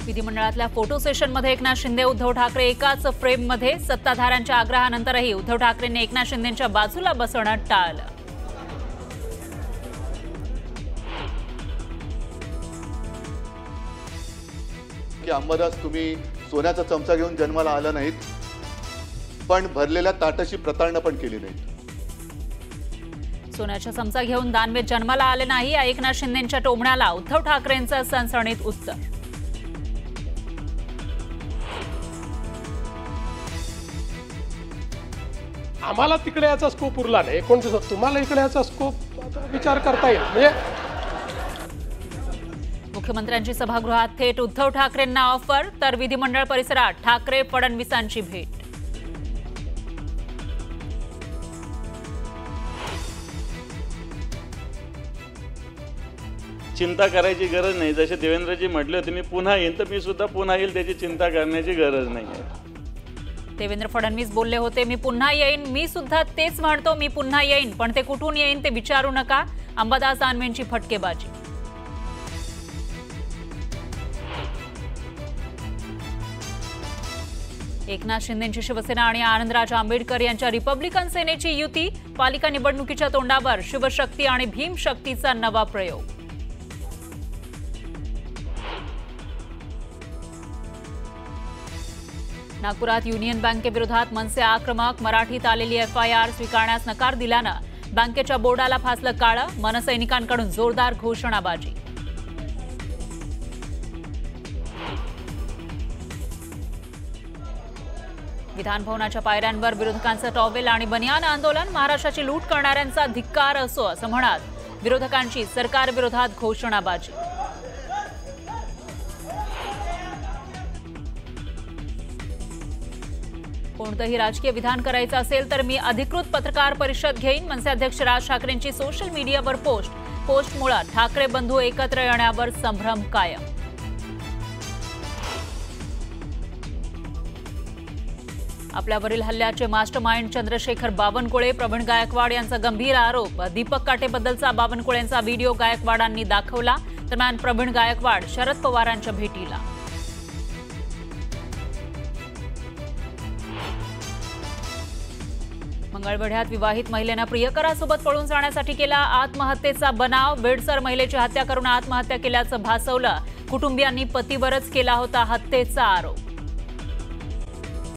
विधिमंडळातल्या photo सेशनमध्ये एकनाथ शिंदे उद्धव ठाकरे एकाच फ्रेममध्ये. सत्ताधाऱ्यांच्या आग्रहानंतरही उद्धव ठाकरेंनी एकनाथ शिंदेंच्या बाजूला बसणं टाळलं. की अंबादास, तुम्ही सोन्याचा चमचा घेऊन जन्माला आला नाहीत, पण भरलेल्या ताटाची प्रतारणा पण केली नाही. सोन्याचा चमचा घेऊन दानवे जन्माला आले नाही, एकनाथ शिंदेंच्या टोमण्याला उद्धव ठाकरेंचं सणसणीत उत्तर. आम्हाला तिकडे याचा स्कोप उरला नाही. 29 तुम्हाला इकडे याचा स्कोप विचार करता येईल. म्हणजे मुख्यमंत्र्यांची सभागृहात थेट उद्धव ठाकरेंना ऑफर, तर विधिमंडळ परिसरात ठाकरे फडणवीसांची भेट. चिंता करायची गरज नाही. जसे देवेंद्रजी म्हटले होते मी पुन्हा येईन, तर मी सुद्धा पुन्हा येईल, त्याची चिंता करण्याची गरज नाही आहे. देवेंद्र फडणवीस बोलले होते मी पुन्हा येईन, मी सुद्धा तेच म्हणतो मी पुन्हा येईन, पण ते कुठून येईन ते विचारू नका. अंबादास दानवेंची फटकेबाजी. एकनाथ शिंदेंची शिवसेना आणि आनंदराज आंबेडकर यांच्या रिपब्लिकन सेनेची युती. पालिका निवडणुकीच्या तोंडावर शिवशक्ती आणि भीमशक्तीचा नवा प्रयोग. नागपुरात युनियन बँकेविरोधात मनसे आक्रमक. मराठीत आलेली FIR स्वीकारण्यास नकार दिल्यानं बँकेच्या बोर्डाला फासलं काळं. मनसैनिकांकडून जोरदार घोषणाबाजी. विधानभवनाच्या पायऱ्यांवर विरोधकांचं टॉवेल आणि बनियान आंदोलन. महाराष्ट्राची लूट करणाऱ्यांचा धिक्कार असो असं म्हणत विरोधकांची सरकारविरोधात घोषणाबाजी. कोणतंही राजकीय विधान करायचं असेल तर मी अधिकृत पत्रकार परिषद घेईन. मनसे अध्यक्ष राज ठाकरेंची सोशल मीडियावर पोस्टमुळे ठाकरे बंधू एकत्र येण्यावर संभ्रम कायम. आपल्यावरील हल्ल्याचे मास्टरमाइंड चंद्रशेखर बावनकुळे. प्रवीण गायकवाड यांचा गंभीर आरोप. दीपक काटेबद्दलचा बावनकुळेंचा व्हिडिओ गायकवाडांनी दाखवला. दरम्यान प्रवीण गायकवाड शरद पवारांच्या भेटीला. मंगळवेढ्यात विवाहित महिलेनं प्रियकरासोबत पळून जाण्यासाठी केला आत्महत्येचा बनाव. वेडसर महिलेची हत्या करून आत्महत्या केल्याचं भासवलं. कुटुंबियांनी पतीवरच केला होता हत्येचा आरोप.